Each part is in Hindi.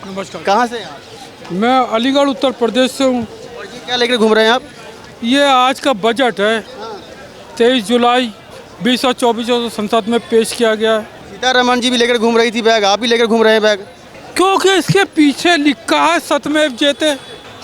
नमस्कार। कहाँ से हैं आप? मैं अलीगढ़ उत्तर प्रदेश से हूँ। और ये क्या लेकर घूम रहे हैं आप? ये आज का बजट है, 23 जुलाई 2024 को संसद में पेश किया गया है। सीतारमण जी भी लेकर घूम रही थी बैग, आप भी लेकर घूम रहे हैं बैग। क्योंकि इसके पीछे लिखा है सत्यमेव जयते,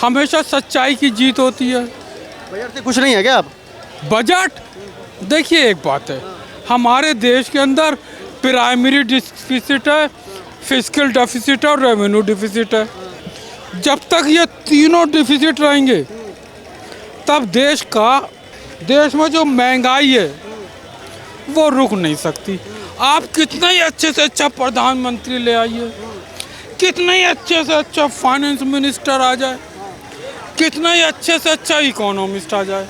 हमेशा सच्चाई की जीत होती है। बजट से खुश नहीं है क्या आप? बजट देखिए, एक बात है, हमारे देश के अंदर प्राइमरी डिफिसिट है, फिस्कल डेफिसिट है और रेवेन्यू डिफिसिट है। जब तक ये तीनों डिफिसिट रहेंगे तब देश में जो महंगाई है वो रुक नहीं सकती। आप कितना ही अच्छे से अच्छा प्रधानमंत्री ले आइए, कितना ही अच्छे से अच्छा फाइनेंस मिनिस्टर आ जाए, कितना ही अच्छे से अच्छा इकोनॉमिस्ट आ जाए,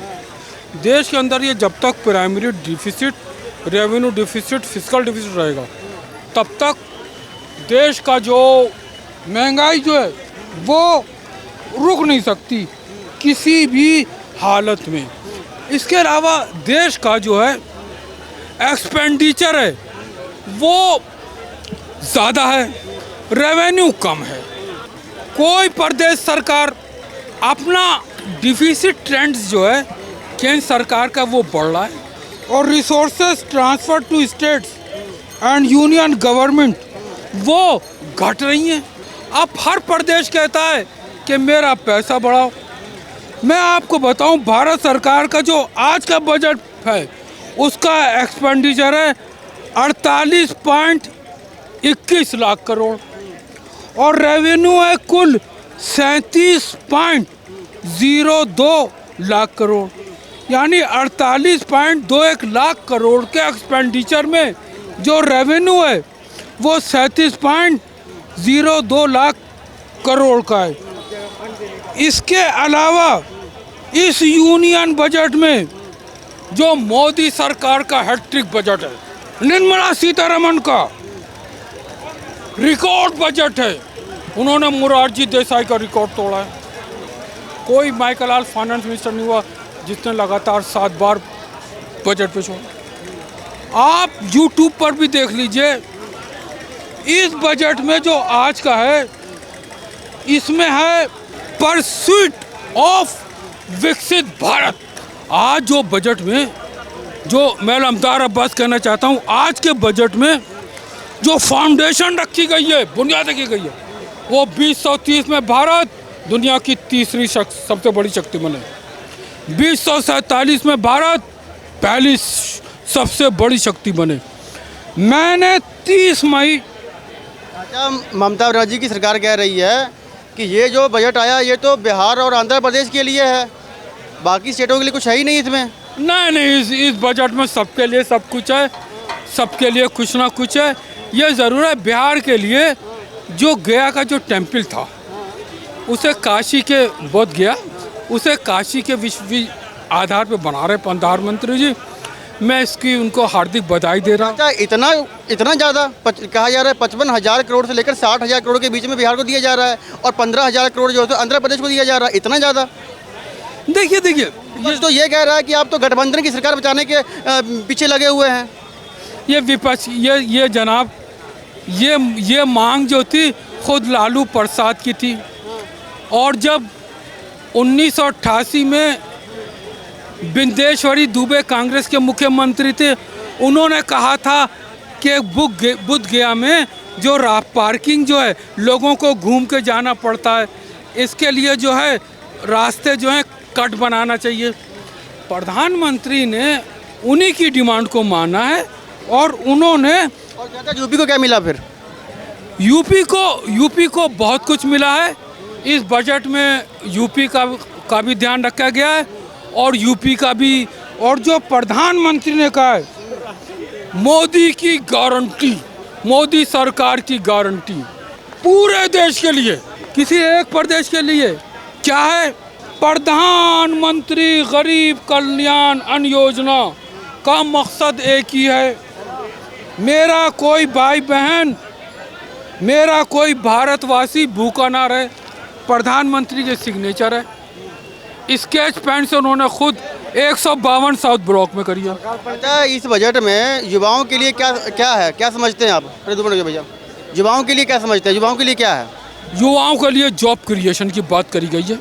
देश के अंदर ये जब तक primary deficit, revenue deficit, fiscal deficit रहेगा तब तक देश का जो महंगाई जो है वो रुक नहीं सकती किसी भी हालत में। इसके अलावा देश का जो है एक्सपेंडिचर है वो ज़्यादा है, रेवेन्यू कम है। कोई प्रदेश सरकार अपना डिफिसिट ट्रेंड्स जो है केंद्र सरकार का वो बढ़ रहा है और resources transfer to states and union government वो घट रही हैं। अब हर प्रदेश कहता है कि मेरा पैसा बढ़ाओ। मैं आपको बताऊं, भारत सरकार का जो आज का बजट है उसका एक्सपेंडिचर है 48.21 लाख करोड़ और रेवेन्यू है कुल 37.02 लाख करोड़, यानी 48.21 लाख करोड़ के एक्सपेंडिचर में जो रेवेन्यू है वो 37.02 लाख करोड़ का है। इसके अलावा इस यूनियन बजट में जो मोदी सरकार का हैट्रिक बजट है, निर्मला सीतारमण का रिकॉर्ड बजट है, उन्होंने मोरारजी देसाई का रिकॉर्ड तोड़ा है। कोई माइकल आल फाइनेंस मिनिस्टर नहीं हुआ जिसने लगातार 7 बार बजट पेश हुआ। आप यूट्यूब पर भी देख लीजिए, इस बजट में जो आज का है इसमें है परस्यूट ऑफ विकसित भारत। आज जो बजट में जो मैं लमदार अब्बास कहना चाहता हूँ, आज के बजट में जो फाउंडेशन रखी गई है, बुनियाद रखी गई है, वो 2030 में भारत दुनिया की तीसरी सबसे बड़ी शक्ति बने, 2047 में भारत पहली सबसे बड़ी शक्ति बने। मैंने 30 मई अच्छा, ममता बनर्जी की सरकार कह रही है कि ये जो बजट आया ये तो बिहार और आंध्र प्रदेश के लिए है, बाकी स्टेटों के लिए कुछ है ही नहीं इसमें। नहीं, इस बजट में सबके लिए सब कुछ है, सबके लिए कुछ ना कुछ है। ये ज़रूर है बिहार के लिए जो गया का जो टेम्पल था उसे काशी के बोध गया, उसे काशी के विश्व आधार पे बना रहे प्रधानमंत्री जी। मैं इसकी उनको हार्दिक बधाई दे रहा हूँ। अच्छा, इतना ज़्यादा कहा जा रहा है, 55,000 करोड़ से लेकर 60,000 करोड़ के बीच में बिहार को दिया जा रहा है और 15,000 करोड़ जो है आंध्र प्रदेश को दिया जा रहा है। इतना ज़्यादा देखिए विपक्ष तो ये कह रहा है कि आप तो गठबंधन की सरकार बचाने के पीछे लगे हुए हैं। ये विपक्ष ये जनाब ये मांग जो थी खुद लालू प्रसाद की थी और जब 1988 में बिंदेश्वरी दुबे कांग्रेस के मुख्यमंत्री थे, उन्होंने कहा था कि बुद्ध गया में जो पार्किंग जो है लोगों को घूम के जाना पड़ता है, इसके लिए जो है रास्ते जो हैं कट बनाना चाहिए। प्रधानमंत्री ने उन्हीं की डिमांड को माना है और उन्होंने और क्या यूपी को क्या मिला फिर? यूपी को बहुत कुछ मिला है। इस बजट में यूपी का भी ध्यान रखा गया है और यूपी का भी, और जो प्रधानमंत्री ने कहा है मोदी की गारंटी, मोदी सरकार की गारंटी पूरे देश के लिए, किसी एक प्रदेश के लिए क्या है, प्रधानमंत्री गरीब कल्याण अन्न योजना का मकसद एक ही है, मेरा कोई भाई बहन, मेरा कोई भारतवासी भूखा ना रहे। प्रधानमंत्री के सिग्नेचर है, स्केच पेन से उन्होंने खुद 152 साउथ ब्लॉक में करी है। अच्छा, इस बजट में युवाओं के लिए क्या है, क्या समझते हैं आप? अरे 2 मिनट भैया, युवाओं के लिए क्या समझते हैं, युवाओं के लिए क्या है? युवाओं के लिए जॉब क्रिएशन की बात करी गई है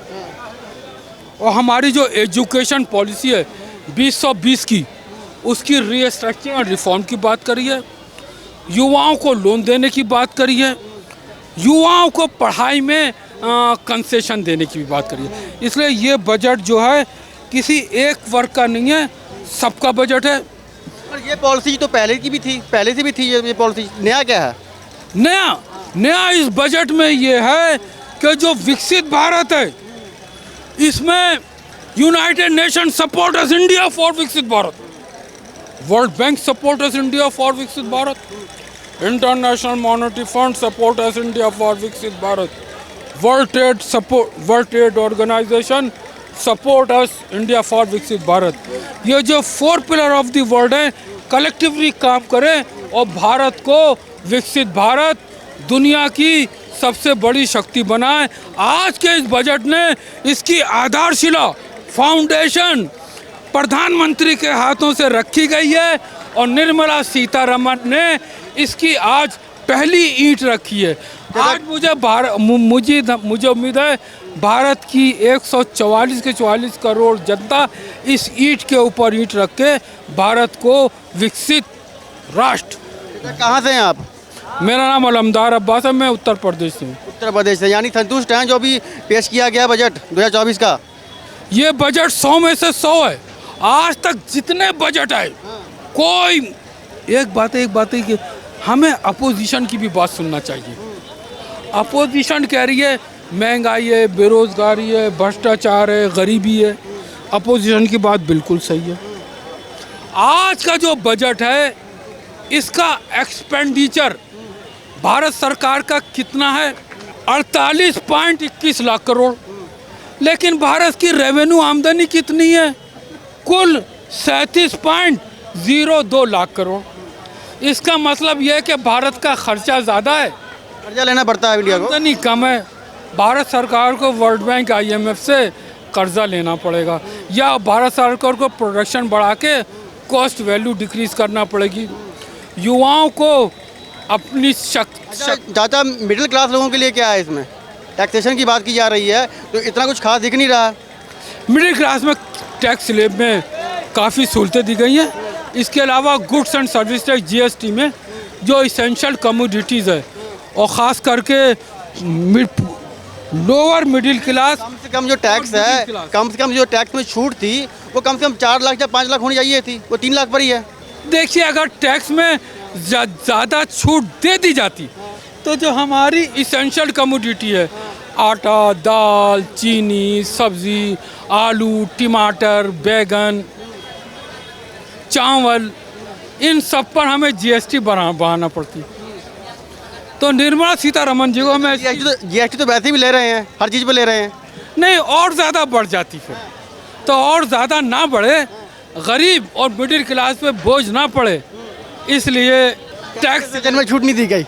और हमारी जो एजुकेशन पॉलिसी है 2020 की, उसकी रीस्ट्रक्चरिंग और रिफॉर्म की बात करी है। युवाओं को लोन देने की बात करी है, युवाओं को पढ़ाई में कंसेशन देने की भी बात करी है। इसलिए ये बजट जो है किसी एक वर्ग का नहीं है, सबका बजट है। और ये पॉलिसी तो पहले की भी थी, पहले से भी थी ये पॉलिसी, नया क्या है? नया इस बजट में ये है कि जो विकसित भारत है, इसमें United Nation support us India for Viksit Bharat, World Bank support us India for Viksit Bharat, International Monetary Fund support us India for Viksit Bharat, World Trade Organization support us India for Viksit Bharat. ये जो 4 पिलर ऑफ द वर्ल्ड है, कलेक्टिवली काम करें और भारत को विकसित भारत दुनिया की सबसे बड़ी शक्ति बनाए। आज के इस बजट ने इसकी आधारशिला, फाउंडेशन प्रधानमंत्री के हाथों से रखी गई है और निर्मला सीतारमण ने इसकी आज पहली ईंट रखी है। आज मुझे उम्मीद है भारत की 144 के 44 करोड़ जनता इस ईंट के ऊपर ईंट रख के भारत को विकसित राष्ट्र। कहाँ से हैं आप? मेरा नाम अलमदार अब्बास है, मैं उत्तर प्रदेश से हूँ। उत्तर प्रदेश से, यानी संतुष्ट हैं जो भी पेश किया गया बजट 2024 का? ये बजट 100 में से 100 है। आज तक जितने बजट आए, कोई एक बात है कि हमें अपोजिशन की भी बात सुनना चाहिए। अपोजिशन कह रही है महंगाई है, बेरोजगारी है, भ्रष्टाचार है, गरीबी है। अपोजिशन की बात बिल्कुल सही है। आज का जो बजट है, इसका एक्सपेंडिचर भारत सरकार का कितना है? 48.21 लाख करोड़। लेकिन भारत की रेवेन्यू आमदनी कितनी है? कुल 37.02 लाख करोड़। इसका मतलब यह है कि भारत का खर्चा ज़्यादा है, कर्जा लेना पड़ता है इंडिया को, आमदनी कम है। भारत सरकार को वर्ल्ड बैंक, IMF से कर्जा लेना पड़ेगा या भारत सरकार को प्रोडक्शन बढ़ा के कॉस्ट वैल्यू डिक्रीज करना पड़ेगी। युवाओं को अपनी ज़्यादा मिडिल क्लास लोगों के लिए क्या है इसमें? टैक्सेशन की बात की जा रही है तो इतना कुछ खास दिख नहीं रहा। मिडिल क्लास में टैक्स स्लैब में काफ़ी सहूलतें दी गई हैं। इसके अलावा goods and service tax GST में जो इसेंशियल कमोडिटीज़ है और ख़ास करके लोअर मिडिल क्लास, कम से कम जो टैक्स है, कम से कम जो टैक्स में छूट थी वो कम से कम 4 लाख या 5 लाख होनी चाहिए थी, वो 3 लाख पर ही है। देखिए, अगर टैक्स में ज़्यादा छूट दे दी जाती तो जो हमारी इसेंशियल कमोडिटी है, आटा, दाल, चीनी, सब्ज़ी, आलू, टमाटर, बैगन, चावल, इन सब पर हमें GST बढ़ाना पड़ती। तो निर्मला सीतारमण जी को हमें GST तो वैसे भी ले रहे हैं, हर चीज़ पे ले रहे हैं। नहीं, और ज़्यादा बढ़ जाती फिर तो और ज़्यादा ना बढ़े, गरीब और मिडिल क्लास पे बोझ ना पड़े, इसलिए टैक्स में छूट नहीं दी गई।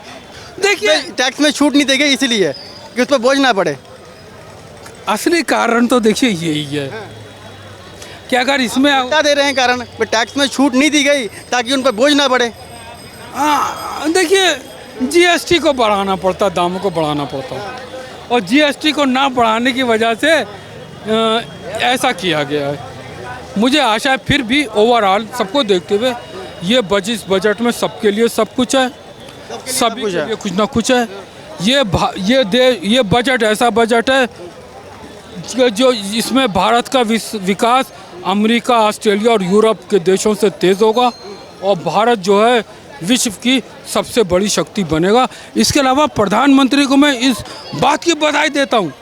देखिए, टैक्स में छूट नहीं दी गई इसलिए कि उस पर बोझ ना पड़े। असली कारण तो देखिए यही है कि अगर इसमें क्या दे रहे हैं कारण, टैक्स में छूट नहीं दी गई ताकि उन पर बोझ ना पड़े। देखिए, GST को बढ़ाना पड़ता, दामों को बढ़ाना पड़ता और GST को ना बढ़ाने की वजह से ऐसा किया गया है। मुझे आशा है फिर भी ओवरऑल सबको देखते हुए ये बजट में सबके लिए सब कुछ है, सभी के लिए कुछ ना कुछ है। ये बजट ऐसा बजट है जो इसमें भारत का विकास अमेरिका, ऑस्ट्रेलिया और यूरोप के देशों से तेज़ होगा और भारत जो है विश्व की सबसे बड़ी शक्ति बनेगा। इसके अलावा प्रधानमंत्री को मैं इस बात की बधाई देता हूँ,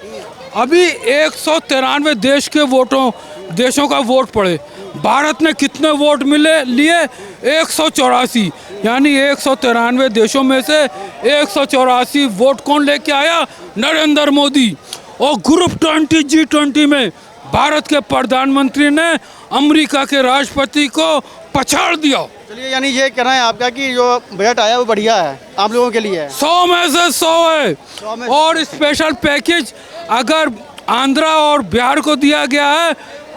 अभी 193 देशों का वोट पड़े, भारत ने कितने वोट लिए? 184, यानी 193 देशों में से 184 वोट कौन लेके आया? नरेंद्र मोदी। और ग्रुप 20 G20 में भारत के प्रधानमंत्री ने अमेरिका के राष्ट्रपति को पछाड़ दिया। चलिए, यानी ये कहना है आपका कि जो बजट आया वो बढ़िया है, आम लोगों के लिए है। 100 में से 100 है। और स्पेशल पैकेज अगर आंध्रा और बिहार को दिया गया है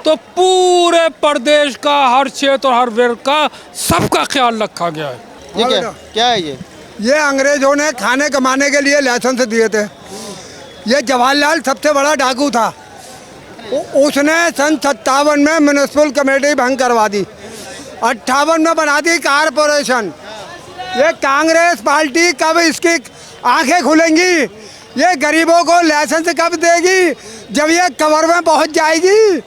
तो पूरे प्रदेश का, हर क्षेत्र और हर वर्ग का, सबका ख्याल रखा गया है। ठीक है, क्या है ये? अंग्रेजों ने खाने कमाने के लिए लाइसेंस दिए थे। ये जवाहरलाल सबसे बड़ा डाकू था। उसने सन 57 में म्यूनिसिपल कमेटी भंग करवा दी, 58 में बना दी कारपोरेशन। ये कांग्रेस पार्टी कब इसकी आंखें खुलेंगी? ये गरीबों को लाइसेंस कब देगी? जब ये कवर में पहुंच जाएगी।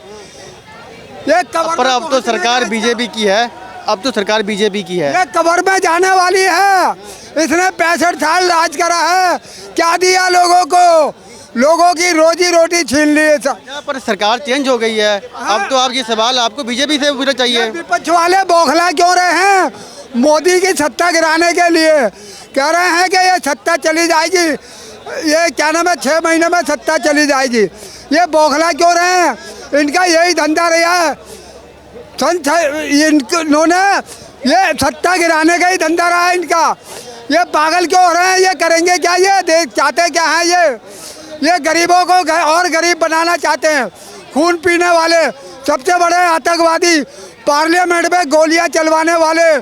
ये कवर पर में अब तो पहुंचने सरकार का- बीजेपी की है, अब तो सरकार बीजेपी की है। ये कबर में जाने वाली है। इसने 65 साल राज करा है, क्या दिया लोगों को? लोगों की रोजी रोटी छीन ली। यहाँ पर सरकार चेंज हो गई है, अब तो आप ये सवाल आपको बीजेपी से पूछना चाहिए। विपक्ष वाले बौखला क्यों रहे हैं? मोदी की सत्ता गिराने के लिए कह रहे हैं कि ये सत्ता चली जाएगी, ये क्या नाम है, 6 महीने में सत्ता चली जाएगी। ये बौखला क्यों रहे हैं? इनका यही धंधा रहा है। इन्होंने ये सत्ता गिराने का ही धंधा रहा है इनका। ये पागल क्यों हो रहे हैं? ये करेंगे क्या? ये देख चाहते क्या है? ये गरीबों को और गरीब बनाना चाहते हैं। खून पीने वाले सबसे बड़े आतंकवादी, पार्लियामेंट में गोलियां चलवाने वाले